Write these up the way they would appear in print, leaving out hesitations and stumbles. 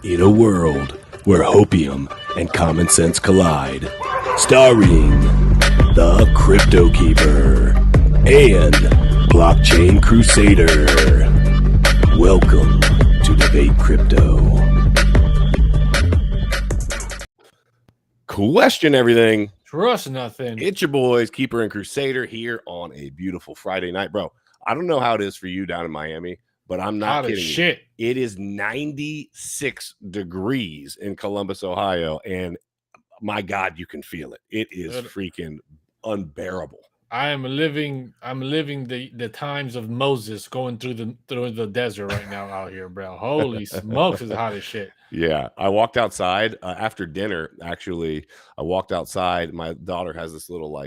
In a world where hopium and common sense collide, starring the CryptoKeeper and BlockchainCrusader. Welcome to Debate Crypto. Question everything. Trust nothing. It's your boys, Keeper and Crusader, here on a beautiful Friday night. Bro, I don't know how it is for you down in Miami, but I'm not kidding you. It is 96 degrees in Columbus, Ohio, and my God, you can feel it. It is freaking unbearable. I'm living the times of Moses going through the desert right now out here, bro. Holy smokes, it's hot as shit. Yeah, I walked outside after dinner. Actually, I walked outside. My daughter has this little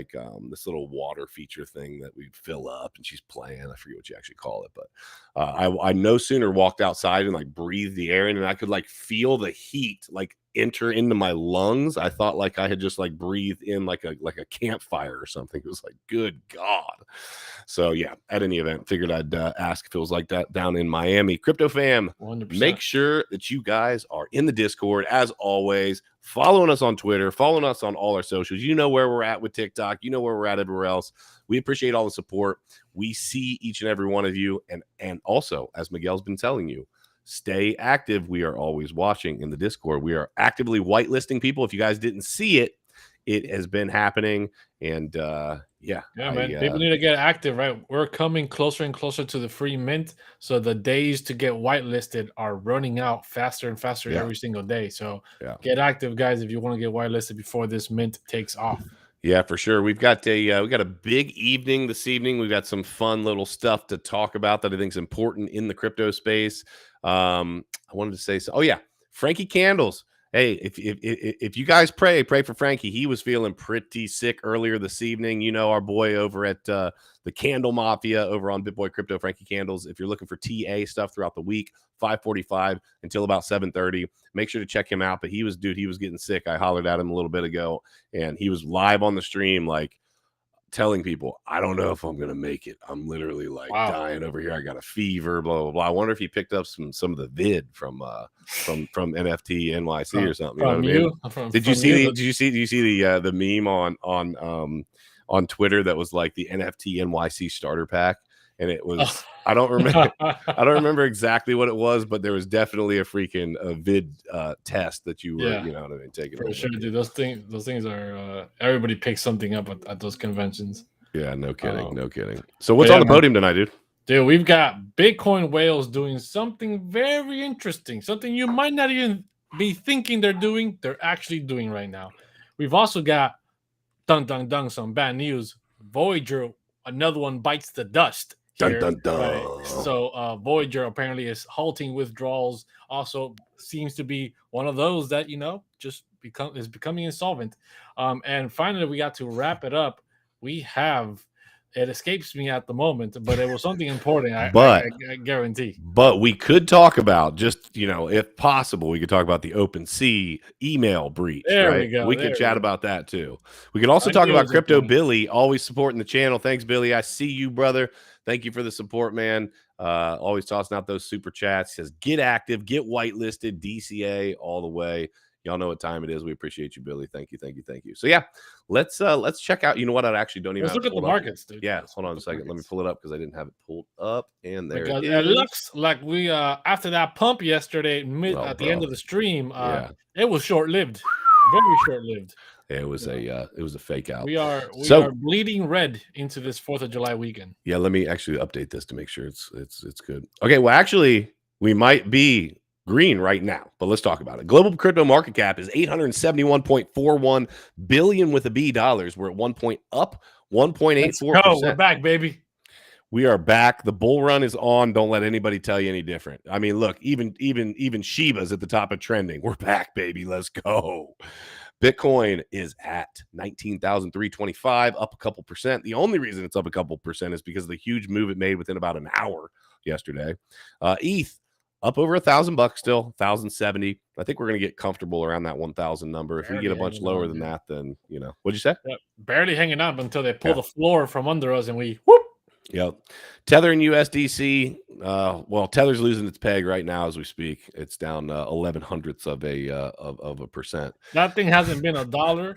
this little water feature thing that we fill up, and she's playing. I forget what you actually call it, but I no sooner walked outside and like breathed the air in, and I could like feel the heat like enter into my lungs. I thought like I had just like breathed in like a campfire or something. It was like, good God. So yeah, at any event, figured I'd ask if it was like that down in Miami. Crypto fam, 100%. Make sure that you guys are in the Discord as always, following us on Twitter, following us on all our socials. You know where we're at with TikTok. You know where we're at everywhere else. We appreciate all the support. We see each and every one of you. And also, as Miguel's been telling you, stay active. We are always watching in the Discord. We are actively whitelisting people. If you guys didn't see it, it has been happening. And man, people need to get active, right? We're coming closer and closer to the free mint. So the days to get whitelisted are running out faster and faster every single day. So get active, guys, if you want to get whitelisted before this mint takes off. Yeah, for sure. We've got a big evening this evening. We've got some fun little stuff to talk about that I think is important in the crypto space. I wanted to say so. Oh yeah, Frankie Candles. Hey, if you guys pray for Frankie. He was feeling pretty sick earlier this evening. You know, our boy over at the Candle Mafia over on BitBoy Crypto, Frankie Candles. If you're looking for TA stuff throughout the week, 5:45 until about 7:30. Make sure to check him out. But he was getting sick. I hollered at him a little bit ago, and he was live on the stream, like telling people, I don't know if I'm gonna make it. I'm literally like dying over here. I got a fever, blah blah blah. I wonder if he picked up some of the vid from NFT NYC or something. You know what I mean? Did you see the meme on Twitter that was like the NFT NYC starter pack? And it was I don't remember exactly what it was, but there was definitely a freaking vid test that you were, you know what I mean, taking. For sure, dude. Those things are everybody picks something up at those conventions. Yeah, no kidding, no kidding. So what's on the podium tonight, dude? Dude, we've got Bitcoin whales doing something very interesting, something you might not even be thinking they're doing. They're actually doing right now. We've also got some bad news. Voyager, another one bites the dust. Here, right? So Voyager apparently is halting withdrawals. Also seems to be one of those that just is becoming insolvent. And finally, we got to wrap it up. We have it escapes me at the moment, but it was something important. I guarantee. But we could talk about if possible, we could talk about the Opensea email breach. There we go. We could chat about that too. We could also talk about Crypto Billy, always supporting the channel. Thanks, Billy. I see you, brother. Thank you for the support, man. Always tossing out those super chats. Says get active, get whitelisted, DCA all the way. Y'all know what time it is. We appreciate you, Billy. Thank you. So yeah, let's check out. You know what? I actually don't even. Let's look at the markets, dude. Yeah, hold on a second. Let me pull it up because I didn't have it pulled up. And there it is. It looks like we after that pump yesterday at the end of the stream, it was short-lived, very short-lived. It was a fake out. We are bleeding red into this 4th of July weekend. Yeah, let me actually update this to make sure it's good. Okay, well actually we might be green right now, but let's talk about it. Global crypto market cap is $871.41 billion with a B dollars. We're at 1.84%. We're back, baby. We are back. The bull run is on. Don't let anybody tell you any different. I mean, look, even Shiba's at the top of trending. We're back, baby. Let's go. Bitcoin is at 19,325, up a couple percent. The only reason it's up a couple percent is because of the huge move it made within about an hour yesterday. ETH up over $1,000 still, 1,070. I think we're going to get comfortable around that 1,000 number. If we get a bunch lower than that, then, what'd you say? Barely hanging on until they pull the floor from under us and we whoop. Yep. Tether and USDC, Well, Tether's losing its peg right now as we speak. It's down 11/100ths of a percent. That thing hasn't been $1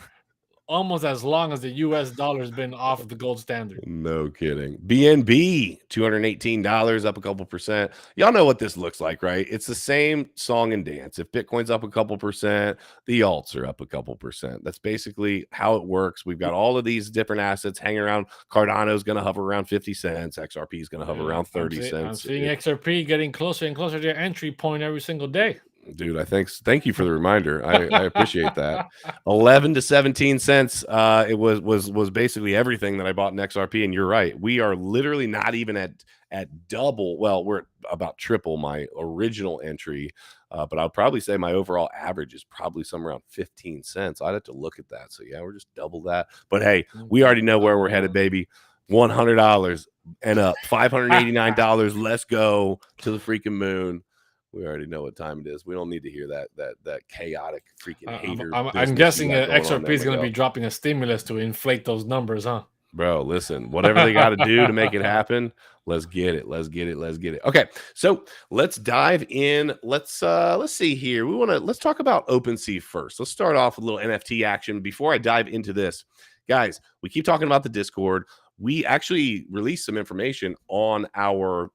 almost as long as the US dollar's been off the gold standard. No kidding. BNB, $218, up a couple percent. Y'all know what this looks like, right? It's the same song and dance. If Bitcoin's up a couple percent, the alts are up a couple percent. That's basically how it works. We've got all of these different assets hanging around. Cardano's going to hover around 50 cents. XRP is going to hover around 30 cents. I'm seeing XRP getting closer and closer to your entry point every single day. Dude, thank you for the reminder. I appreciate that. 11 to 17 cents. It was basically everything that I bought in XRP. And you're right. We are literally not even at double. Well, we're at about triple my original entry. But I'll probably say my overall average is probably somewhere around 15 cents. I'd have to look at that. So yeah, we're just double that. But hey, we already know where we're headed, baby. $100 and up. $589. Let's go to the freaking moon. We already know what time it is. We don't need to hear that chaotic freaking hater. I'm guessing XRP is going to be dropping a stimulus to inflate those numbers, huh? Bro, listen, whatever they got to do to make it happen, let's get it. Let's get it. Okay, so let's dive in. Let's see here. Let's talk about Opensea first. Let's start off with a little NFT action before I dive into this. Guys, we keep talking about the Discord. We actually released some information on our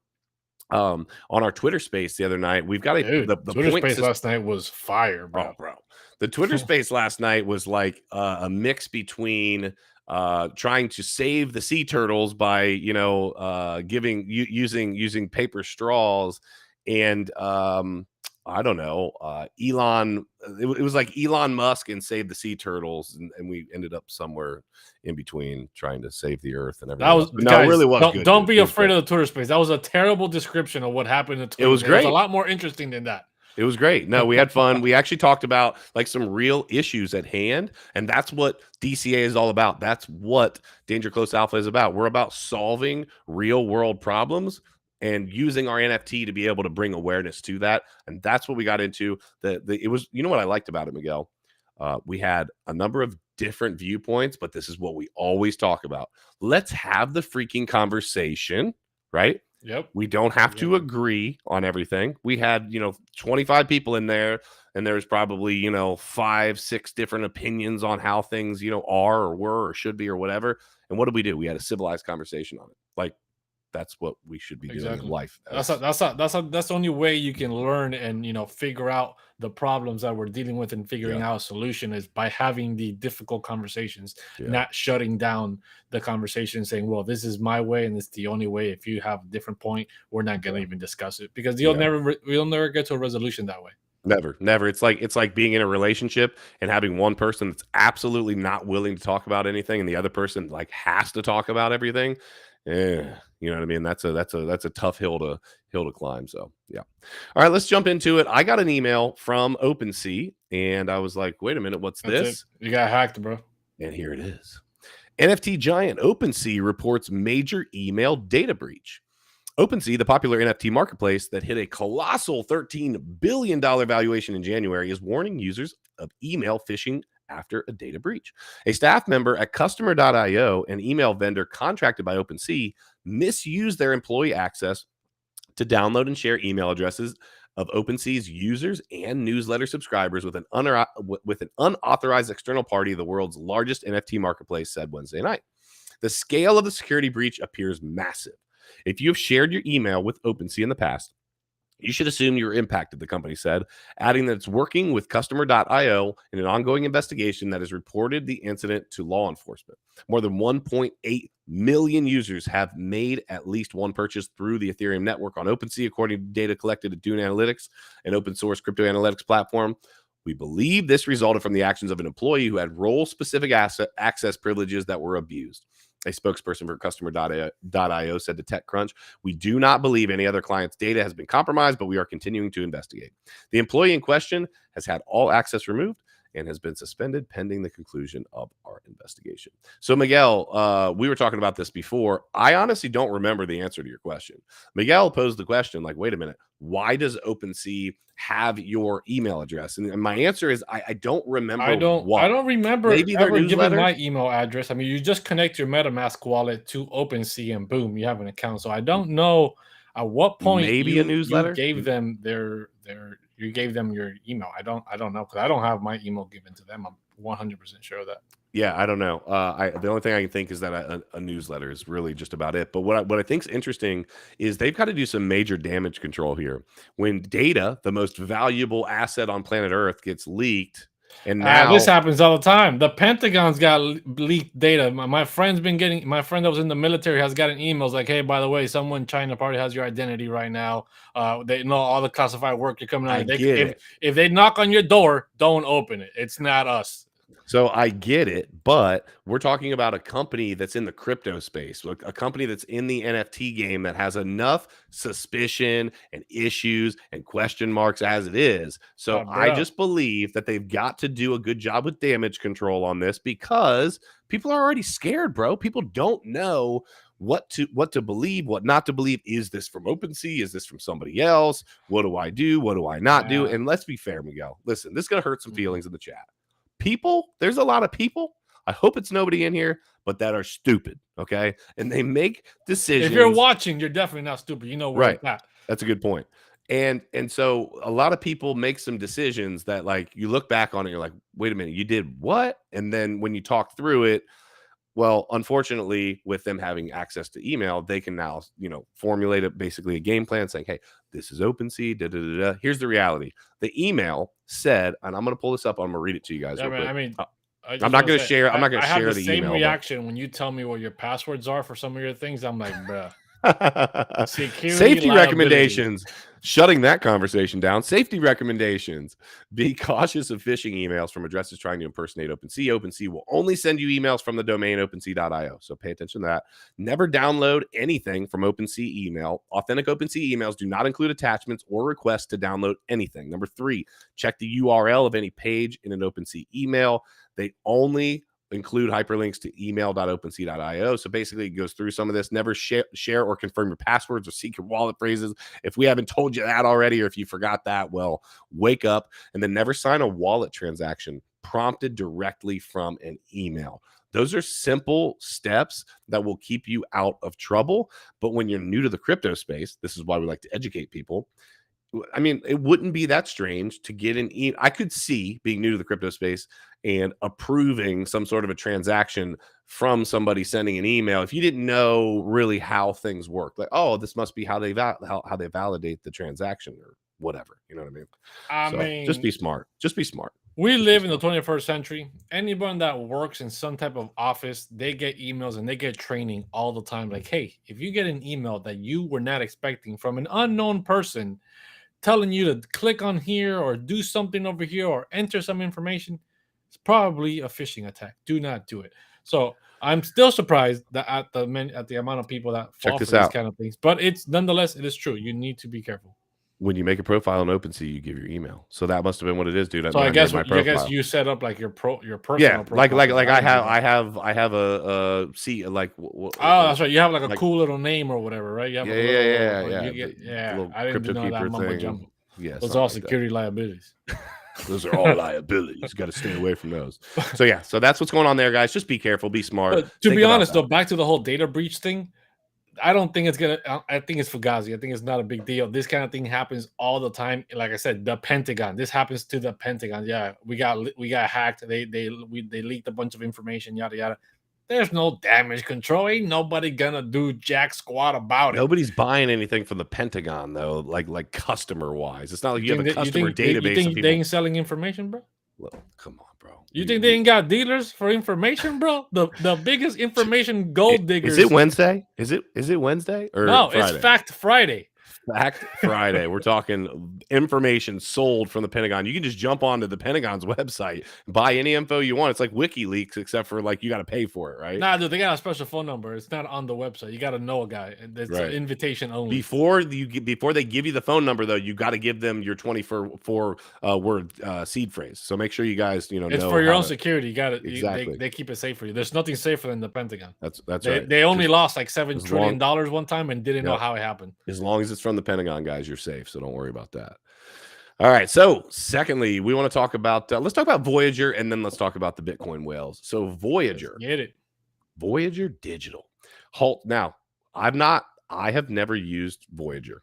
Twitter space the other night. We've got the Twitter space last night was fire, bro. Oh, bro. The Twitter space last night was like a mix between trying to save the sea turtles by using paper straws and I don't know, Elon. It was like Elon Musk and Save the Sea Turtles, and we ended up somewhere in between trying to save the Earth and everything. It really was. Don't be afraid of the Twitter space. That was a terrible description of what happened in Twitter. It was great. It was a lot more interesting than that. It was great. No, we had fun. We actually talked about like some real issues at hand, and that's what DCA is all about. That's what Danger Close Alpha is about. We're about solving real world problems and using our NFT to be able to bring awareness to that. And that's what we got into. It was, you know what I liked about it, Miguel? We had a number of different viewpoints, but this is what we always talk about. Let's have the freaking conversation, right? Yep. We don't have to agree on everything. We had, 25 people in there, and there's probably, 5-6 different opinions on how things, are or were or should be or whatever. And what did we do? We had a civilized conversation on it. Like, that's what we should be doing in life. That's the only way you can learn and figure out the problems that we're dealing with and figuring out a solution is by having the difficult conversations, not shutting down the conversation saying, well, this is my way and it's the only way. If you have a different point, we're not going to even discuss it because we'll never get to a resolution that way. Never. It's like being in a relationship and having one person that's absolutely not willing to talk about anything and the other person like has to talk about everything. Yeah, you know what I mean? That's a tough hill to climb. So yeah. All right, let's jump into it. I got an email from Opensea and I was like, wait a minute, what's this? You got hacked, bro. And here it is. NFT giant Opensea reports major email data breach. Opensea, the popular NFT marketplace that hit a colossal $13 billion valuation in January, is warning users of email phishing after a data breach. A staff member at Customer.io, an email vendor contracted by Opensea, misused their employee access to download and share email addresses of Opensea's users and newsletter subscribers with an unauthorized external party, the world's largest NFT marketplace, said Wednesday night. The scale of the security breach appears massive. If you have shared your email with Opensea in the past, you should assume you were impacted, the company said, adding that it's working with Customer.io in an ongoing investigation that has reported the incident to law enforcement. More than 1.8 million users have made at least one purchase through the Ethereum network on Opensea, according to data collected at Dune Analytics, an open source crypto analytics platform. We believe this resulted from the actions of an employee who had role-specific access privileges that were abused. A spokesperson for Customer.io said to TechCrunch, "We do not believe any other client's data has been compromised, but we are continuing to investigate." The employee in question has had all access removed and has been suspended pending the conclusion of our investigation. So, Miguel, we were talking about this before. I honestly don't remember the answer to your question. Miguel posed the question, like, wait a minute, why does Opensea have your email address? And my answer is I don't remember. I don't remember maybe ever giving my email address. I mean, you just connect your MetaMask wallet to Opensea and boom, you have an account. So I don't know. At what point Maybe a newsletter? you gave them you gave them your email? I don't know, because I don't have my email given to them. I'm 100% sure of that. Yeah, I don't know. The only thing I can think is that a newsletter is really just about it. But what I think is interesting is they've got to do some major damage control here. When data, the most valuable asset on planet Earth, gets leaked, and now this happens all the time. The Pentagon's got leaked data. My friend that was in the military has gotten emails like, "Hey, by the way, someone in China probably has your identity right now. They know all the classified work you're coming on. If they knock on your door, don't open it. It's not us." So I get it, but we're talking about a company that's in the crypto space, a company that's in the NFT game that has enough suspicion and issues and question marks as it is. So I just believe that they've got to do a good job with damage control on this, because people are already scared, bro. People don't know what to believe, what not to believe. Is this from OpenSea? Is this from somebody else? What do I do? What do I not do? And let's be fair, Miguel. Listen, this is going to hurt some feelings in the chat. There's a lot of people, I hope it's nobody in here, but that are stupid, okay? And they make decisions. If you're watching, you're definitely not stupid. You know where it's at. That's a good point. And so a lot of people make some decisions that, like, you look back on it, you're like, wait a minute, you did what? And then when you talk through it, well, unfortunately, with them having access to email, they can now, formulate basically a game plan saying, hey, this is OpenSea. Here's the reality. The email said, and I'm going to pull this up. I'm going to read it to you guys. I'm not going to share. I'm not going to share the email. I have the same reaction when you tell me what your passwords are for some of your things. I'm like, bruh. Safety recommendations. Shutting that conversation down. Safety recommendations. Be cautious of phishing emails from addresses trying to impersonate OpenSea. OpenSea will only send you emails from the domain opensea.io. So pay attention to that. Never download anything from OpenSea email. Authentic OpenSea emails do not include attachments or requests to download anything. Number 3, check the URL of any page in an OpenSea email. They only include hyperlinks to email.opensea.io. So basically it goes through some of this. Never share or confirm your passwords or secret wallet phrases. If we haven't told you that already, or if you forgot that, well, wake up. And then never sign a wallet transaction prompted directly from an email. Those are simple steps that will keep you out of trouble. But when you're new to the crypto space, this is why we like to educate people. I mean, it wouldn't be that strange to get an email. I could see being new to the crypto space and approving some sort of a transaction from somebody sending an email if you didn't know really how things work. Like, oh, this must be how they validate the transaction or whatever. You know what I mean? I mean, just be smart. Just be smart. We live in the 21st century. Anyone that works in some type of office, they get emails and they get training all the time. Like, hey, if you get an email that you were not expecting from an unknown person telling you to click on here or do something over here or enter some information, it's probably a phishing attack. Do not do it. So I'm still surprised that at the amount of people that fall for these kind of things. But it's nonetheless, it is true. You need to be careful. When you make a profile on OpenSea, you give your email. So that must have been what it is, dude. So I guess you set up like your personal profile. Like I have a seat like. That's right. You have like a cool little name or whatever, right? You have I didn't know that mumbo jumbo. Yeah, those are all security liabilities. Those are all liabilities. Got to stay away from those. So that's what's going on there, guys. Just be careful, be smart. To be honest, though, back to the whole data breach thing. I don't think it's gonna. I think it's fugazi. I think it's not a big deal. This kind of thing happens all the time. Like I said, the Pentagon. This happens to the Pentagon. Yeah, we got hacked. They leaked a bunch of information. Yada yada. There's no damage control. Ain't nobody gonna do jack squat about it. Nobody's buying anything from the Pentagon though. Like customer wise, it's not like you have a customer database. You think they ain't selling information, bro? Well, come on, bro. You think they ain't got dealers for information, bro? The biggest information gold diggers. Is it Wednesday? Is it Wednesday or no? Friday? It's Fact Friday. Fact Friday. We're talking information sold from the Pentagon. You can just jump onto the Pentagon's website and buy any info you want. It's like WikiLeaks, except for like you got to pay for it, right? Nah, dude, they got a special phone number. It's not on the website. You got to know a guy. It's an invitation only. Before they give you the phone number, though, you got to give them your 24 word seed phrase. So make sure you guys it's know for your own security. You got it. Exactly. They keep it safe for you. There's nothing safer than the Pentagon. That's right. They only lost like $7 trillion one time and didn't know how it happened. As long as it's from the Pentagon, guys, you're safe. So don't worry about that. All right. So secondly, we want to talk about, let's talk about Voyager and then let's talk about the Bitcoin whales. So Voyager, get it. Voyager Digital. Halt. Now, I'm not I have never used Voyager.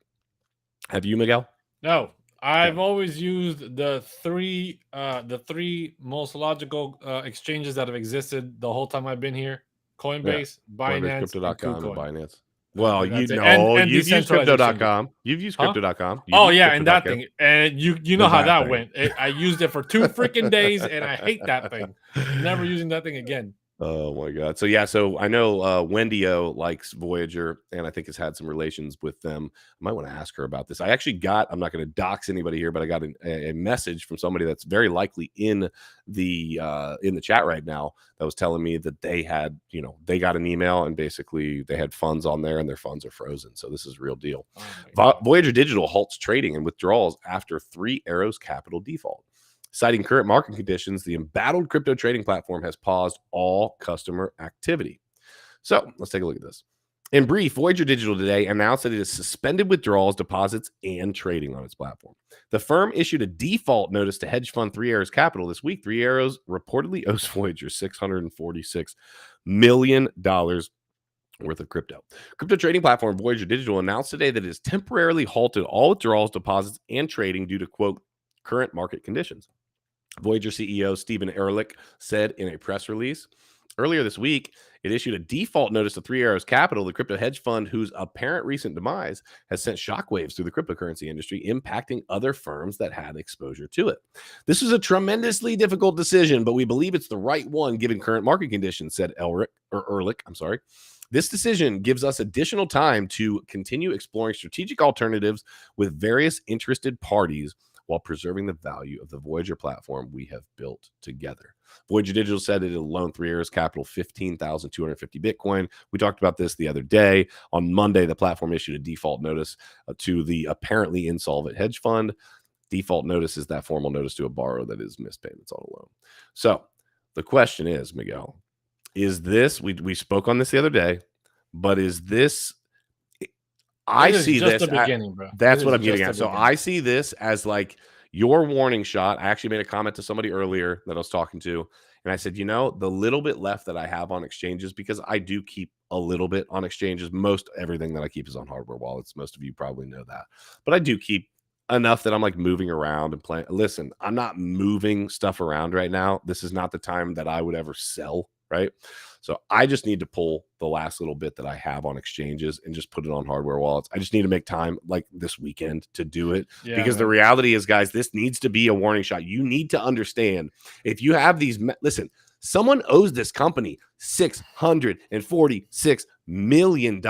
Have you, Miguel? No, I've always used the three most logical exchanges that have existed the whole time I've been here: Coinbase, Binance, Binance, and Crypto.com, and KuCoin. Binance. Well, That's it. you've used Decentralized exchanges. Crypto.com. You've used Huh? Crypto.com. Oh yeah, and that thing, and you know how that went. I used it for 2 freaking days, and I hate that thing. Never using that thing again. Oh my God. So I know Wendy-O likes Voyager, and I think has had some relations with them. I might want to ask her about this. I actually I'm not going to dox anybody here, but I got a message from somebody that's very likely in the chat right now that was telling me that they had, they got an email and basically they had funds on there and their funds are frozen. So this is real deal. Voyager Digital halts trading and withdrawals after 3 Arrows Capital default. Citing current market conditions, the embattled crypto trading platform has paused all customer activity. So let's take a look at this. In brief, Voyager Digital today announced that it has suspended withdrawals, deposits, and trading on its platform. The firm issued a default notice to hedge fund 3 Arrows Capital this week. 3 Arrows reportedly owes Voyager $646 million worth of crypto. Crypto trading platform Voyager Digital announced today that it has temporarily halted all withdrawals, deposits, and trading due to, quote, current market conditions. Voyager CEO Stephen Ehrlich said in a press release. Earlier this week, it issued a default notice to 3 Arrows Capital, the crypto hedge fund whose apparent recent demise has sent shockwaves through the cryptocurrency industry, impacting other firms that had exposure to it. This is a tremendously difficult decision, but we believe it's the right one given current market conditions, said Ehrlich. This decision gives us additional time to continue exploring strategic alternatives with various interested parties while preserving the value of the Voyager platform we have built together. Voyager Digital said it'll loan 3 Arrows Capital 15,250 Bitcoin. We talked about this the other day. On Monday, the platform issued a default notice to the apparently insolvent hedge fund. Default notice is that formal notice to a borrower that is missed payments on a loan. So the question is, Miguel, is this, we spoke on this the other day, but is this, I see this. That's what I'm getting at. So I see this as like your warning shot. I actually made a comment to somebody earlier that I was talking to, and I said, the little bit left that I have on exchanges, because I do keep a little bit on exchanges. Most everything that I keep is on hardware wallets. Most of you probably know that, but I do keep enough that I'm like moving around and playing. Listen, I'm not moving stuff around right now. This is not the time that I would ever sell, right? So I just need to pull the last little bit that I have on exchanges and just put it on hardware wallets. I just need to make time like this weekend to do it, because the reality is, guys, this needs to be a warning shot. You need to understand, if you have these, listen, someone owes this company $646 million,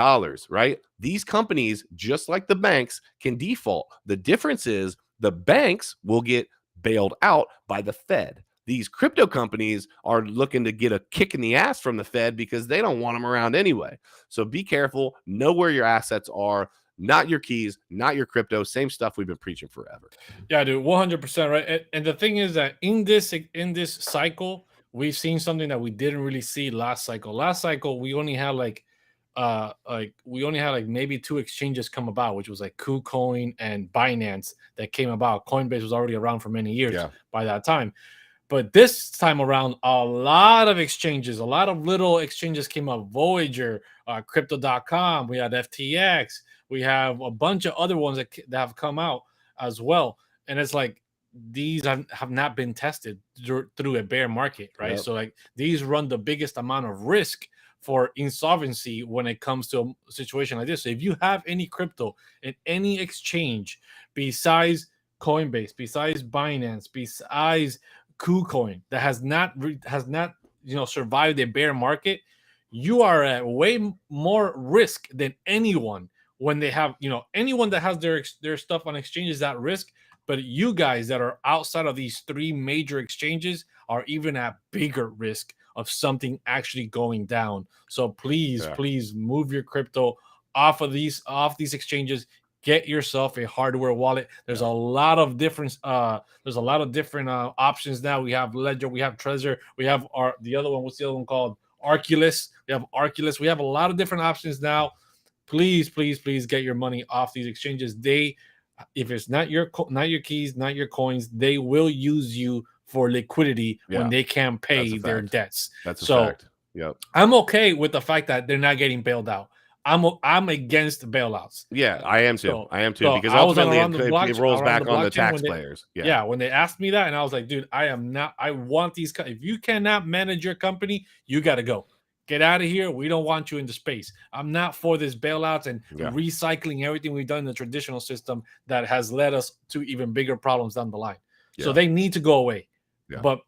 right? These companies, just like the banks, can default. The difference is the banks will get bailed out by the Fed. These crypto companies are looking to get a kick in the ass from the Fed because they don't want them around anyway. So be careful. Know where your assets are. Not your keys, not your crypto. Same stuff we've been preaching forever. Yeah, dude, 100% right. And the thing is that in this cycle, we've seen something that we didn't really see last cycle. Last cycle, we only had maybe 2 exchanges come about, which was like KuCoin and Binance that came about. Coinbase was already around for many years by that time. But this time around, a lot of exchanges, a lot of little exchanges came up. Voyager, Crypto.com, we had FTX, we have a bunch of other ones that have come out as well. And it's like, these have not been tested through a bear market, right? Yep. So like these run the biggest amount of risk for insolvency when it comes to a situation like this. So if you have any crypto in any exchange besides Coinbase, besides Binance, besides KuCoin that has not survived a bear market, you are at way more risk than anyone when they have, anyone that has their stuff on exchanges at risk. But you guys that are outside of these 3 major exchanges are even at bigger risk of something actually going down. So please move your crypto off these exchanges. Get yourself a hardware wallet. There's a lot of different options now. We have Ledger, we have Trezor, we have the other one. What's the other one called? Arculus. We have Arculus. We have a lot of different options now. Please get your money off these exchanges. If it's not your keys, not your coins, they will use you for liquidity when they can't pay their debts. That's a fact. Yep. I'm okay with the fact that they're not getting bailed out. I'm against bailouts. Yeah, I am too. I am too, So because I was ultimately around the it rolls around back the on the blockchain when they, taxpayers. yeah, when they asked me that, and I was like, dude, I am not. I want these. If you cannot manage your company, you got to go. Get out of here. We don't want you in the space. I'm not for this bailouts and Yeah. recycling everything we've done in the traditional system that has led us to even bigger problems down the line. So Yeah. they need to go away. Yeah. But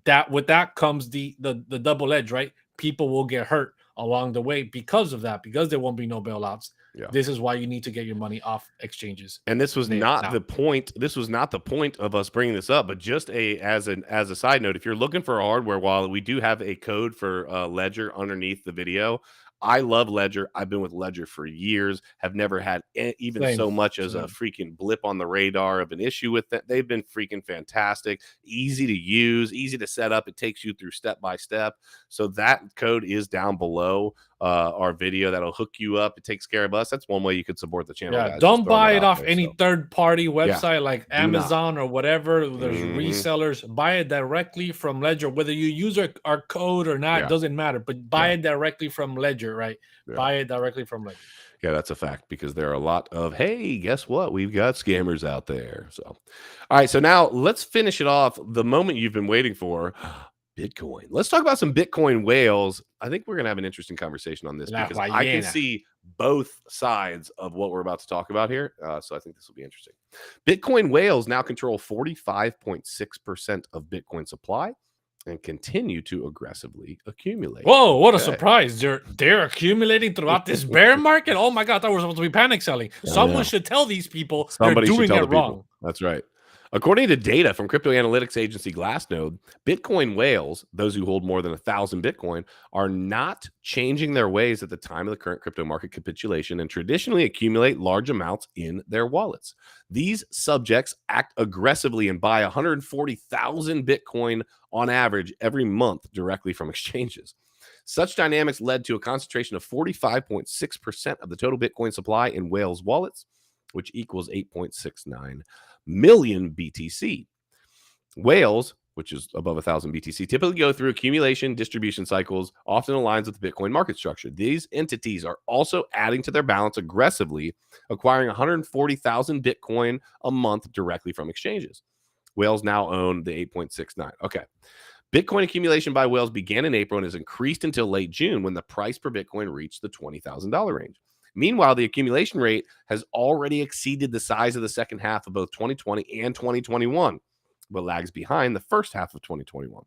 that with that comes the double edge, right? People will get hurt along the way because of that, because there won't be no bailouts. Yeah. This is why you need to get your money off exchanges. And this was not now. the point. This was not the point of us bringing this up, but just as a side note, if you're looking for a hardware wallet, we do have a code for Ledger underneath the video. I love Ledger. I've been with Ledger for years. Have never had even Same. so much as a freaking blip on the radar of an issue with that. They've been freaking fantastic. Easy to use, easy to set up. It takes you through step by step. So that code is down below our video. That'll hook you up. It takes care of us. That's one way you could support the channel. Yeah, guys. don't buy it off any third-party website like do Amazon or whatever. There's Mhm. resellers. Buy it directly from Ledger. Whether you use our code or not, Yeah. doesn't matter. But buy it directly from Ledger, right? Yeah. Buy it directly from Ledger. Yeah, that's a fact, because there are a lot of, hey, guess what? We've got scammers out there. So, all right. So now let's finish it off. The moment you've been waiting for, Bitcoin. Let's talk about some Bitcoin whales. I think we're going to have an interesting conversation on this, because I can see both sides of what we're about to talk about here. So I think this will be interesting. Bitcoin whales now control 45.6% of Bitcoin supply and continue to aggressively accumulate. Whoa, what a surprise. They're accumulating throughout this bear market. Oh my God, I thought we were supposed to be panic selling. Someone should tell these people somebody they're doing should tell it the wrong. people. That's right. According to data from crypto analytics agency Glassnode, Bitcoin whales, those who hold more than 1,000 Bitcoin, are not changing their ways at the time of the current crypto market capitulation and traditionally accumulate large amounts in their wallets. These subjects act aggressively and buy 140,000 Bitcoin on average every month directly from exchanges. Such dynamics led to a concentration of 45.6% of the total Bitcoin supply in whales wallets, which equals 8.69 million BTC. Whales, which is above 1,000 BTC, typically go through accumulation distribution cycles, often aligns with the Bitcoin market structure. These entities are also adding to their balance aggressively, acquiring 140,000 Bitcoin a month directly from exchanges. Whales now own the 8.69. Okay. Bitcoin accumulation by whales began in April and has increased until late June, when the price per Bitcoin reached the $20,000 range. Meanwhile, the accumulation rate has already exceeded the size of the second half of both 2020 and 2021, but lags behind the first half of 2021.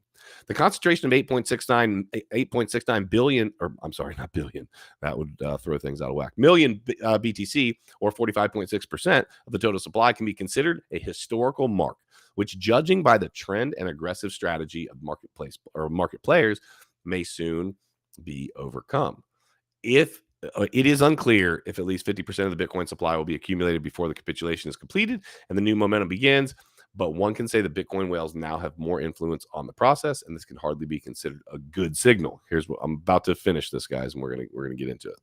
The concentration of 8.69 billion, or I'm sorry, not billion, that would throw things out of whack, million BTC, or 45.6% of the total supply, can be considered a historical mark, which, judging by the trend and aggressive strategy of market players, may soon be overcome. If it is unclear if at least 50% of the Bitcoin supply will be accumulated before the capitulation is completed and the new momentum begins, but one can say the Bitcoin whales now have more influence on the process, and this can hardly be considered a good signal. Here's what I'm about to finish this, guys, and we're gonna get into it.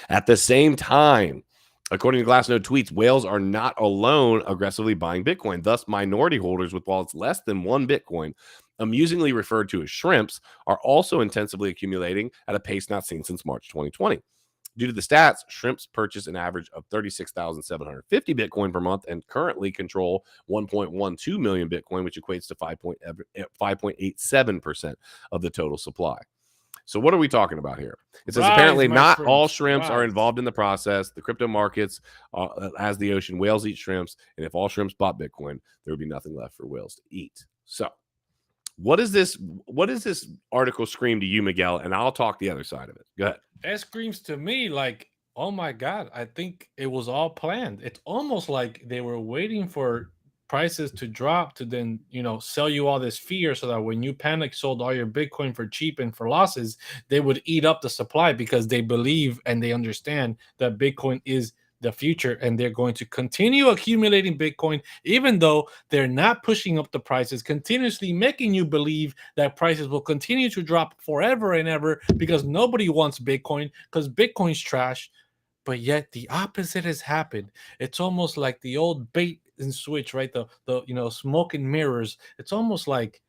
At the same time, according to Glassnode tweets, whales are not alone aggressively buying Bitcoin. Thus, minority holders with wallets less than 1 Bitcoin, amusingly referred to as shrimps, are also intensively accumulating at a pace not seen since March 2020. Due to the stats, shrimps purchase an average of 36,750 Bitcoin per month and currently control 1.12 million Bitcoin, which equates to 5.87% of the total supply. So what are we talking about here? It says apparently not all shrimps are involved in the process. The crypto markets, as the ocean, whales eat shrimps. And if all shrimps bought Bitcoin, there would be nothing left for whales to eat. So what does this article scream to you, Miguel? And I'll talk the other side of it. Go ahead. It screams to me like, oh my God, I think it was all planned. It's almost like they were waiting for prices to drop to then, sell you all this fear so that when you panic sold all your Bitcoin for cheap and for losses, they would eat up the supply because they believe and they understand that Bitcoin is the future and they're going to continue accumulating Bitcoin, even though they're not pushing up the prices, continuously making you believe that prices will continue to drop forever and ever because nobody wants Bitcoin because Bitcoin's trash. But yet the opposite has happened. It's almost like the old bait and switch, right? The smoke and mirrors. It's almost like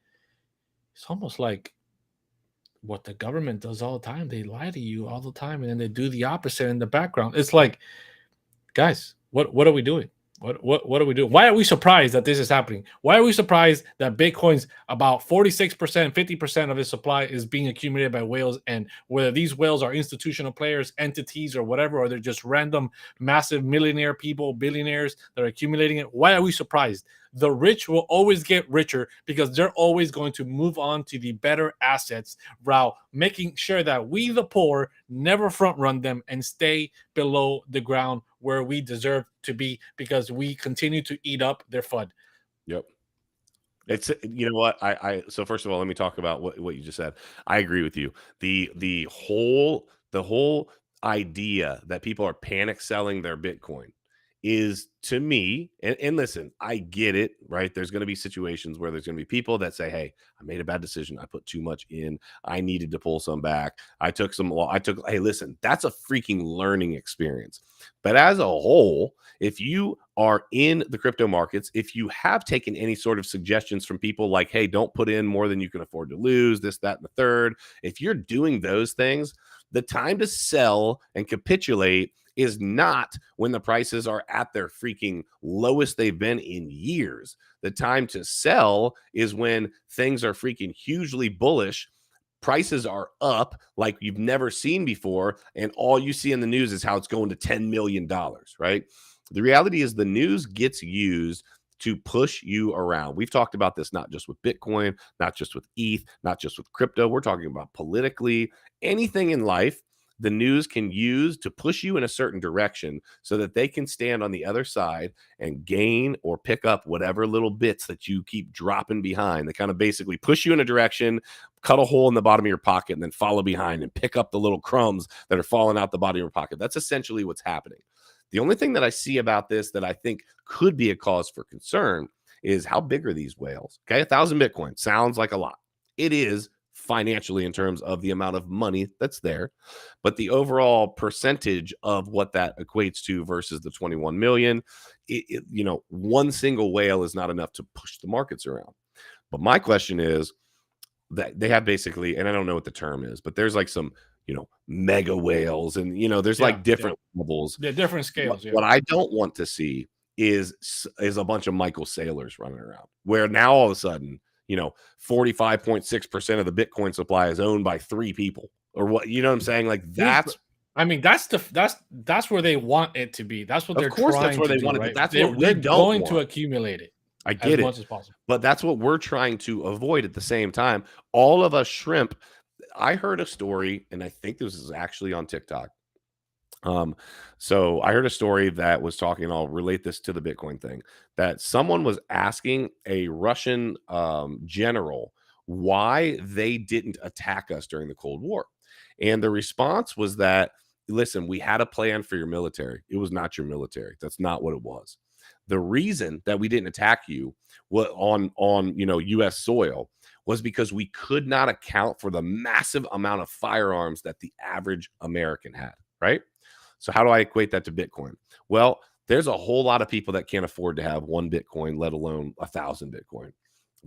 what the government does all the time. They lie to you all the time, and then they do the opposite in the background. It's like, guys, what are we doing? What are we doing? Why are we surprised that this is happening? Why are we surprised that Bitcoin's about 46%, 50% of its supply is being accumulated by whales? And whether these whales are institutional players, entities, or whatever, or they're just random, massive millionaire people, billionaires that are accumulating it, why are we surprised? The rich will always get richer because they're always going to move on to the better assets, while making sure that we, the poor, never front run them and stay below the ground where we deserve to be, because we continue to eat up their FUD. Yep. It's, you know what, so first of all, let me talk about what you just said. I agree with you. The whole idea that people are panic selling their Bitcoin is, to me, and listen, I get it, right? There's going to be situations where there's going to be people that say, hey, I made a bad decision. I put too much in. I needed to pull some back. Hey, listen, that's a freaking learning experience. But as a whole, if you are in the crypto markets, if you have taken any sort of suggestions from people like, hey, don't put in more than you can afford to lose, this, that, and the third, if you're doing those things, the time to sell and capitulate is not when the prices are at their freaking lowest they've been in years. The time to sell is when things are freaking hugely bullish. Prices are up like you've never seen before, and all you see in the news is how it's going to $10 million, right? The reality is the news gets used to push you around. We've talked about this not just with Bitcoin, not just with ETH, not just with crypto. We're talking about politically, anything in life. The news can use to push you in a certain direction so that they can stand on the other side and gain or pick up whatever little bits that you keep dropping behind. They kind of basically push you in a direction, cut a hole in the bottom of your pocket, and then follow behind and pick up the little crumbs that are falling out the bottom of your pocket. That's essentially what's happening. The only thing that I see about this that I think could be a cause for concern is how big are these whales? Okay, 1,000 Bitcoin sounds like a lot. It is financially in terms of the amount of money that's there, but the overall percentage of what that equates to versus the 21 million, one single whale is not enough to push the markets around. But my question is that they have basically, and I don't know what the term is, but there's like some, mega whales, and there's like different levels. They're different scales. What I don't want to see is a bunch of Michael Saylors running around, where now all of a sudden, 45.6% of the Bitcoin supply is owned by 3 people, or what, what I'm saying? Like that's where they want it to be. That's what they're trying to do. Of course, that's where they want it, right? but that's what they're going to accumulate it. I get as much as possible. But that's what we're trying to avoid at the same time. All of us shrimp. I heard a story, and I think this is actually on TikTok. So I heard a story that was talking, and I'll relate this to the Bitcoin thing, that someone was asking a Russian general why they didn't attack us during the Cold War. And the response was that, listen, we had a plan for your military. It was not your military. That's not what it was. The reason that we didn't attack you on U.S. soil was because we could not account for the massive amount of firearms that the average American had, right? So how do I equate that to Bitcoin? Well, there's a whole lot of people that can't afford to have 1 Bitcoin, let alone 1,000 Bitcoin.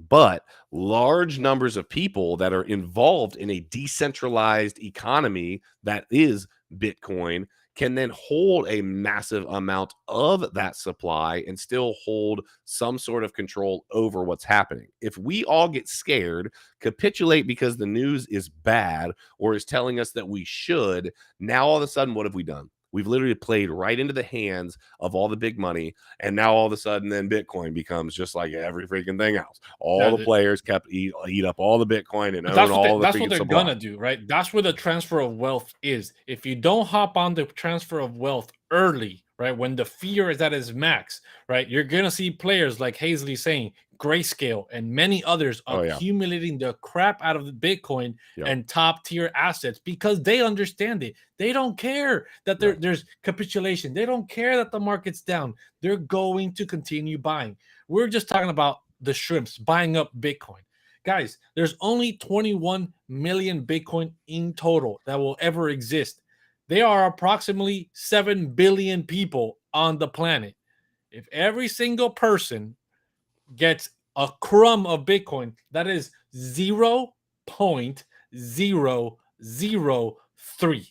But large numbers of people that are involved in a decentralized economy that is Bitcoin can then hold a massive amount of that supply and still hold some sort of control over what's happening. If we all get scared, capitulate because the news is bad or is telling us that we should, now all of a sudden, what have we done? We've literally played right into the hands of all the big money. And now all of a sudden, then Bitcoin becomes just like every freaking thing else. All the players kept eat up all the Bitcoin and own all the that's what they're gonna do, right? That's where the transfer of wealth is. If you don't hop on the transfer of wealth early, right, when the fear is at its max, right, you're gonna see players like Hazley saying, Grayscale, and many others accumulating the crap out of the Bitcoin and top tier assets because they understand it. They don't care that there's capitulation. They don't care that the market's down. They're going to continue buying. We're just talking about the shrimps buying up Bitcoin. Guys, there's only 21 million Bitcoin in total that will ever exist. There are approximately 7 billion people on the planet. If every single person gets a crumb of Bitcoin, that is 0.001% 0.0003.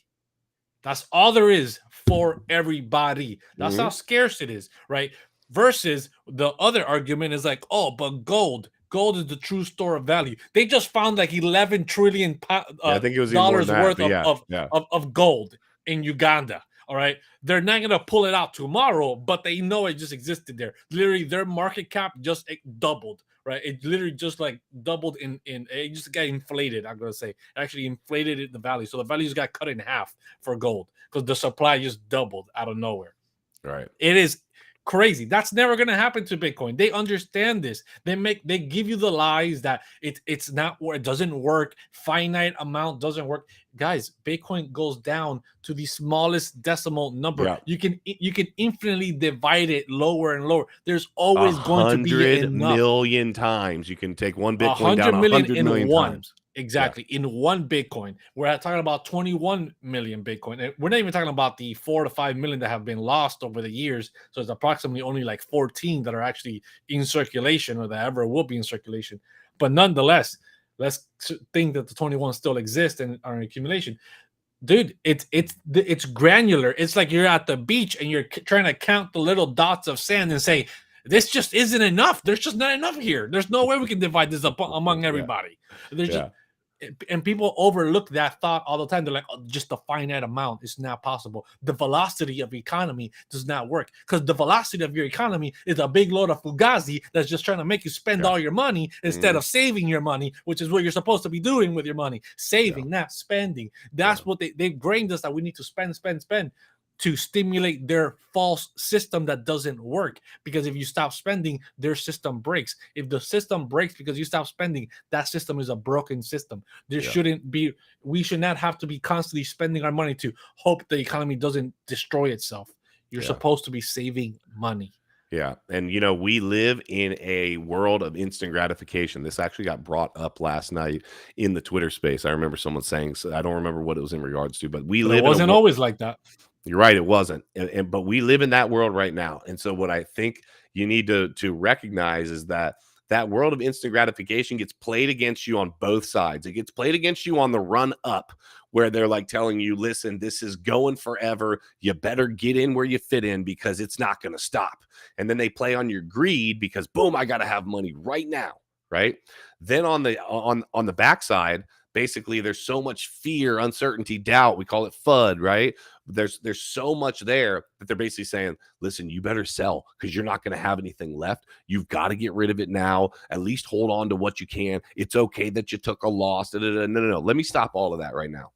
That's all there is for everybody. That's how scarce it is, right? Versus the other argument is like, oh, but gold is the true store of value. They just found like 11 trillion I think it was even more dollars than that, worth but yeah. of gold in Uganda. All right, they're not gonna pull it out tomorrow, but they know it just existed there. Literally, their market cap just doubled. Right, it literally just like doubled in it just got inflated. I'm gonna say actually inflated the value, so the values got cut in half for gold because the supply just doubled out of nowhere. Right, it is crazy. That's never going to happen to Bitcoin. They understand this. They give you the lies that it's not where it doesn't work. Finite amount doesn't work. Guys, Bitcoin goes down to the smallest decimal number. Yeah. You can infinitely divide it lower and lower. There's always going to be 100 enough. million times you can take one Bitcoin 100 down million 100 in million one. times. Exactly. In one Bitcoin. We're talking about 21 million Bitcoin. And we're not even talking about the 4 to 5 million that have been lost over the years. So it's approximately only like 14 that are actually in circulation or that ever will be in circulation. But nonetheless, let's think that the 21 still exist and are in accumulation. Dude, it's granular. It's like you're at the beach and you're trying to count the little dots of sand and say, this just isn't enough. There's just not enough here. There's no way we can divide this up among everybody. There's just, and people overlook that thought all the time. They're like, oh, just a finite amount is not possible. The velocity of economy does not work because the velocity of your economy is a big load of fugazi that's just trying to make you spend all your money instead of saving your money, which is what you're supposed to be doing with your money. Saving, not spending. That's what they've trained us that we need to spend to stimulate their false system that doesn't work. Because if you stop spending, their system breaks. If the system breaks because you stop spending, that system is a broken system. We should not have to be constantly spending our money to hope the economy doesn't destroy itself. You're supposed to be saving money. Yeah. And, we live in a world of instant gratification. This actually got brought up last night in the Twitter space. I remember someone saying, so I don't remember what it was in regards to, but it wasn't always like that. You're right. It wasn't. But we live in that world right now. And so what I think you need to recognize is that world of instant gratification gets played against you on both sides. It gets played against you on the run up where they're like telling you, listen, this is going forever. You better get in where you fit in because it's not going to stop. And then they play on your greed because boom, I got to have money right now. Right. Then on the backside, basically, there's so much fear, uncertainty, doubt. We call it FUD, right? There's so much there that they're basically saying, listen, you better sell because you're not going to have anything left. You've got to get rid of it now. At least hold on to what you can. It's okay that you took a loss. No. Let me stop all of that right now.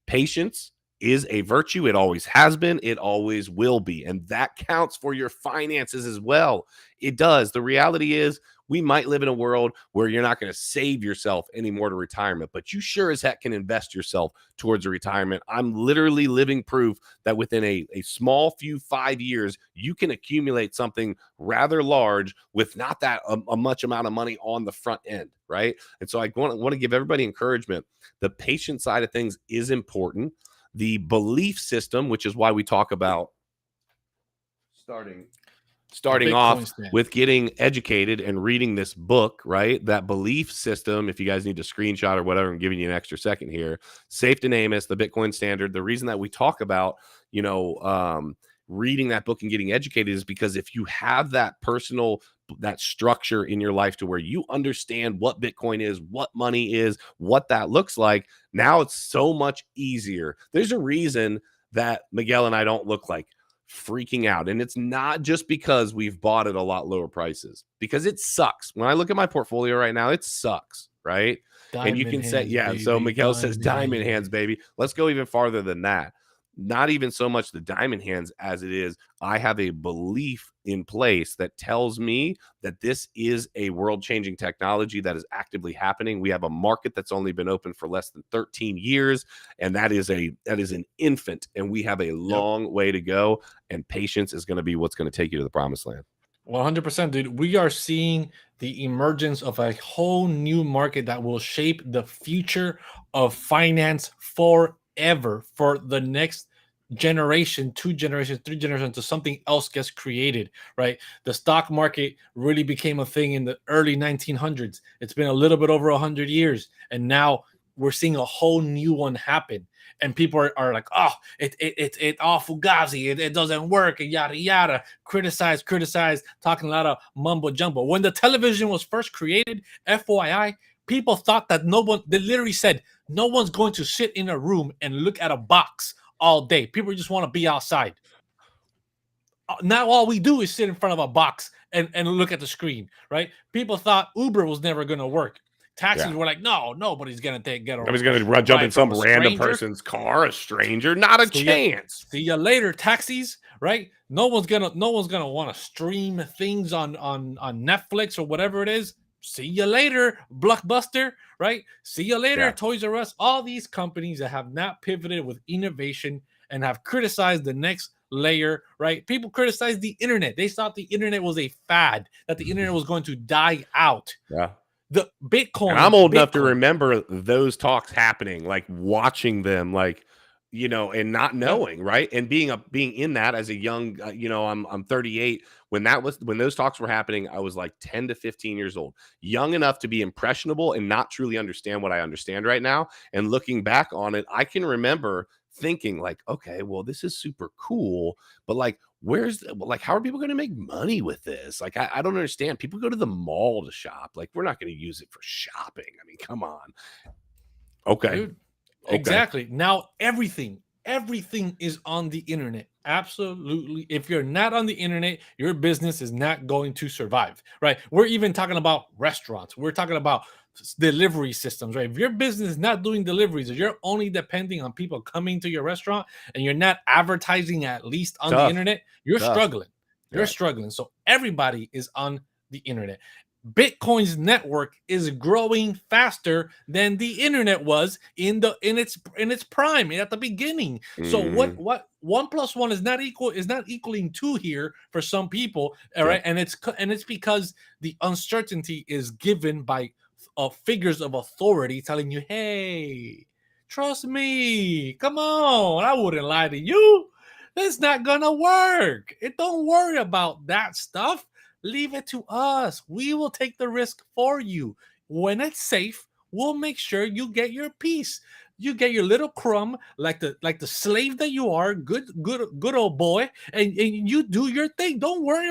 Patience is a virtue. It always has been. It always will be. And that counts for your finances as well. It does. The reality is we might live in a world where you're not going to save yourself anymore to retirement, but you sure as heck can invest yourself towards a retirement. I'm literally living proof that within a small few 5 years, you can accumulate something rather large with not that a much amount of money on the front end, right? And so I want to give everybody encouragement. The patient side of things is important. The belief system, which is why we talk about starting off with getting educated and reading this book, right? That belief system, if you guys need to screenshot or whatever, I'm giving you an extra second here. Safe to name it, the Bitcoin Standard. The reason that we talk about, reading that book and getting educated is because if you have that structure in your life to where you understand what Bitcoin is, what money is, what that looks like, now it's so much easier. There's a reason that Miguel and I don't look like freaking out. And it's not just because we've bought at a lot lower prices, because it sucks. When I look at my portfolio right now, it sucks, right? And you can say, baby, so Miguel says diamond hands, baby. Let's go even farther than that. Not even so much the diamond hands as it is, I have a belief in place that tells me that this is a world-changing technology that is actively happening. We have a market that's only been open for less than 13 years, and that is an infant, and we have a long way to go, and patience is going to be what's going to take you to the promised land. 100%, dude. We are seeing the emergence of a whole new market that will shape the future of finance forever, for the next generation, 2 generations, 3 generations, to something else gets created, right? The stock market really became a thing in the early 1900s. It's been a little bit over 100 years, and now we're seeing a whole new one happen, and people are like, oh, it awful fugazi, it doesn't work, and yada yada, criticize, talking a lot of mumbo jumbo. When the television was first created, FYI, people thought that they literally said no one's going to sit in a room and look at a box all day. People just want to be outside. Now all we do is sit in front of a box and look at the screen, right? People thought Uber was never going to work. Taxis were like, no, nobody's going to get I was going to jump in some random person's car, a stranger, not a chance. See you later, taxis, right? No one's gonna want to stream things on Netflix or whatever it is. See you later, Blockbuster, right? See you later, Toys R Us. All these companies that have not pivoted with innovation and have criticized the next layer, right? People criticize the internet. They thought the internet was a fad, that the internet was going to die out. Yeah. The Bitcoin. And I'm old enough to remember those talks happening, like watching them, like, you know, and not knowing, right? And being in that as a young, you know, I'm 38. When those talks were happening, I was like 10 to 15 years old, young enough to be impressionable and not truly understand what I understand right now. And looking back on it, I can remember thinking like, okay, well, this is super cool, but like, how are people going to make money with this? Like, I don't understand. People go to the mall to shop. Like, we're not going to use it for shopping. I mean, come on. Okay. Dude, exactly. Now everything is on the internet. Absolutely. If you're not on the internet, your business is not going to survive, right? We're even talking about restaurants. We're talking about delivery systems, right? If your business is not doing deliveries, if you're only depending on people coming to your restaurant and you're not advertising at least on the internet, you're struggling. You're struggling. So everybody is on the internet. Bitcoin's network is growing faster than the internet was in its prime at the beginning. So what 1 + 1 is not equaling 2 here for some people, all right? And it's because the uncertainty is given by figures of authority telling you, hey, trust me, come on, I wouldn't lie to you. That's not gonna work. Don't worry about that stuff. Leave it to us. We will take the risk for you. When it's safe, we'll make sure you get your piece. You get your little crumb, like the slave that you are, good old boy, and you do your thing. Don't worry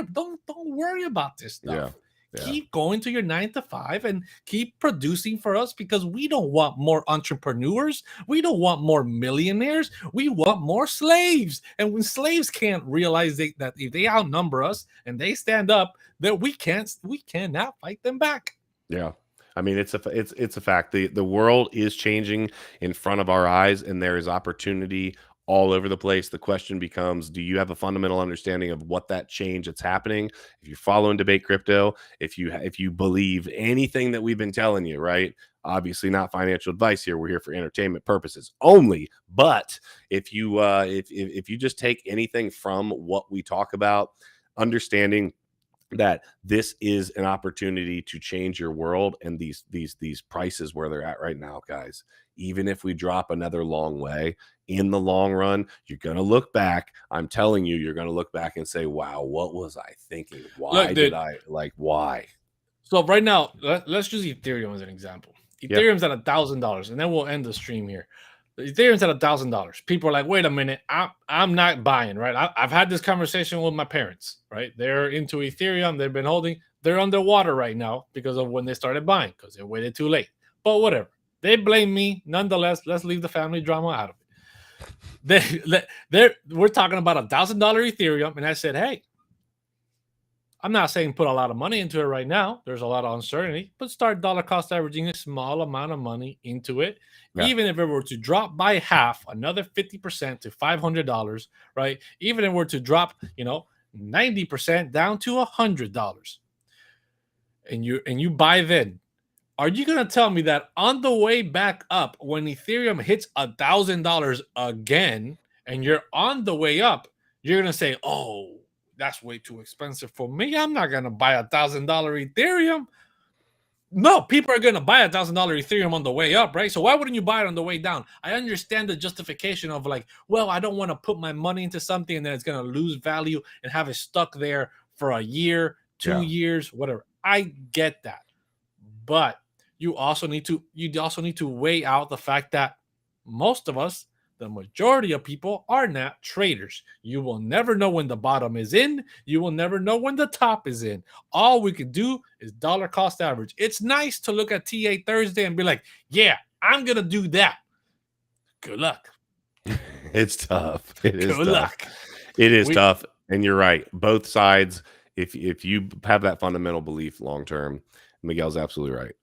about this stuff. Keep going to your 9 to 5 and keep producing for us, because we don't want more entrepreneurs. We don't want more millionaires. We want more slaves. And when slaves can't realize that if they outnumber us and they stand up, that we cannot fight them back. Yeah. I mean, it's a fact. The world is changing in front of our eyes, and there is opportunity all over the place. The question becomes, do you have a fundamental understanding of what that change that's happening? If you're following Debate Crypto, if you believe anything that we've been telling you, right? Obviously not financial advice here. We're here for entertainment purposes only. But if you just take anything from what we talk about, understanding that this is an opportunity to change your world, and these prices where they're at right now, guys, even if we drop another long way, in the long run, you're going to look back. I'm telling you, you're going to look back and say, wow, what was I thinking? Why? So right now, let's use Ethereum as an example. Ethereum's at $1,000, and then we'll end the stream here. Ethereum's at $1,000. People are like, wait a minute, I'm not buying, right? I've had this conversation with my parents, right? They're into Ethereum. They've been holding. They're underwater right now because of when they started buying, because they waited too late. But whatever. They blame me. Nonetheless, let's leave the family drama out of it. We're talking about $1,000 Ethereum, and I said, hey, I'm not saying put a lot of money into it right now. There's a lot of uncertainty, but start dollar cost averaging a small amount of money into it. Yeah. Even if it were to drop by half, another 50% to $500, right? Even if it were to drop, 90% down to $100, and you buy then, are you going to tell me that on the way back up, when Ethereum hits $1,000 again, and you're on the way up, you're going to say, oh, that's way too expensive for me. I'm not going to buy $1,000 Ethereum. No, people are going to buy $1,000 Ethereum on the way up, right? So why wouldn't you buy it on the way down? I understand the justification of like, well, I don't want to put my money into something and then it's going to lose value and have it stuck there for a year, 2 years, whatever. I get that. But you also need to weigh out the fact that most of us, the majority of people, are not traders. You will never know when the bottom is in. You will never know when the top is in. All we can do is dollar cost average. It's nice to look at TA Thursday and be like, yeah, I'm going to do that. Good luck. It's tough. It is Good tough. luck. It is tough. And you're right. Both sides, if you have that fundamental belief long term, Miguel's absolutely right.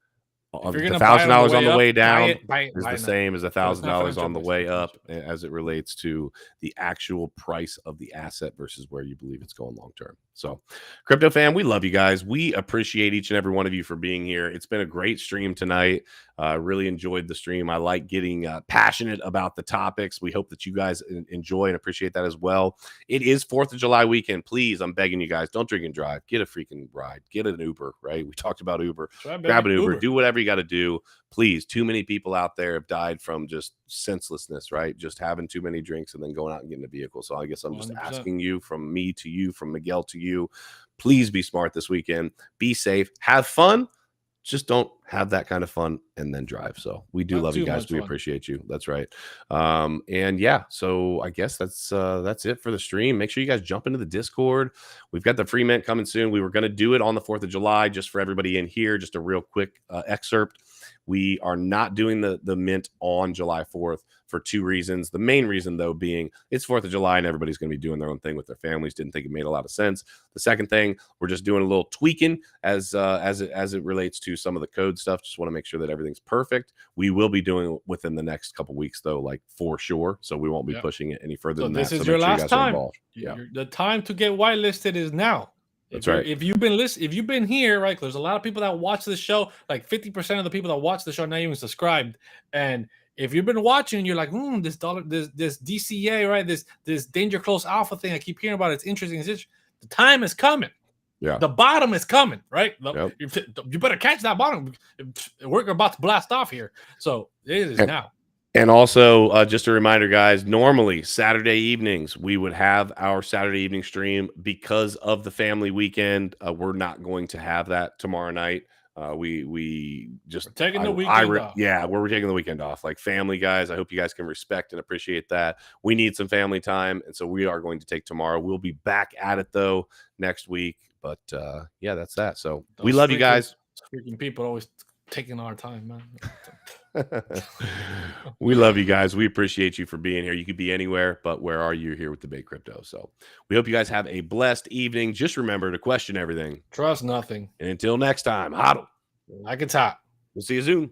If you're The gonna buy $1,000 on the up, way down buy it is the now. same as the So it's not $1,000 financial on the advice, way not up as it relates to the actual price of the asset versus where you believe it's going long term. So, crypto fam, we love you guys. We appreciate each and every one of you for being here. It's been a great stream tonight. Really enjoyed the stream. I like getting passionate about the topics. We hope that you guys enjoy and appreciate that as well. It is 4th of July weekend. Please, I'm begging you guys, don't drink and drive. Get a freaking ride. Get an Uber, right? We talked about Uber. Grab an Uber. Do whatever you got to do. Please, too many people out there have died from just senselessness, right? Just having too many drinks and then going out and getting a vehicle. So I guess I'm just 100%. asking you, from me to you, from Miguel to you, please be smart this weekend. Be safe. Have fun. Just don't have that kind of fun and then drive. So we do love you guys. We appreciate you. That's right. And yeah, so I guess that's it for the stream. Make sure you guys jump into the Discord. We've got the free mint coming soon. We were going to do it on the 4th of July, just for everybody in here. Just a real quick excerpt. We are not doing the mint on July 4th for 2 reasons. The main reason, though, being it's 4th of July and everybody's going to be doing their own thing with their families. Didn't think it made a lot of sense. The second thing, we're just doing a little tweaking as it relates to some of the code stuff. Just want to make sure that everything's perfect. We will be doing it within the next couple weeks, though, like for sure. So we won't be pushing it any further than that. This is your last time. The time to get whitelisted is now. That's right. If you've been here, right? There's a lot of people that watch this show. Like 50% of the people that watch the show are not even subscribed. And if you've been watching, you're like, this DCA, right? This danger close alpha thing I keep hearing about. It's interesting. The time is coming. Yeah. The bottom is coming, right? Yep. You better catch that bottom. We're about to blast off here. So it is now. And also, just a reminder, guys, normally Saturday evenings, we would have our Saturday evening stream. Because of the family weekend, we're not going to have that tomorrow night. We're taking the weekend off. Yeah, we're taking the weekend off. Like family, guys, I hope you guys can respect and appreciate that. We need some family time, and so we are going to take tomorrow. We'll be back at it, though, next week. But, yeah, that's that. So we love you guys. Freaking people always taking our time, man. We love you guys. We appreciate you for being here. You could be anywhere, but where are you? Here with Debate Crypto. So we hope you guys have a blessed evening. Just remember to question everything, trust nothing, and until next time, hodl like it's hot. We'll see you soon.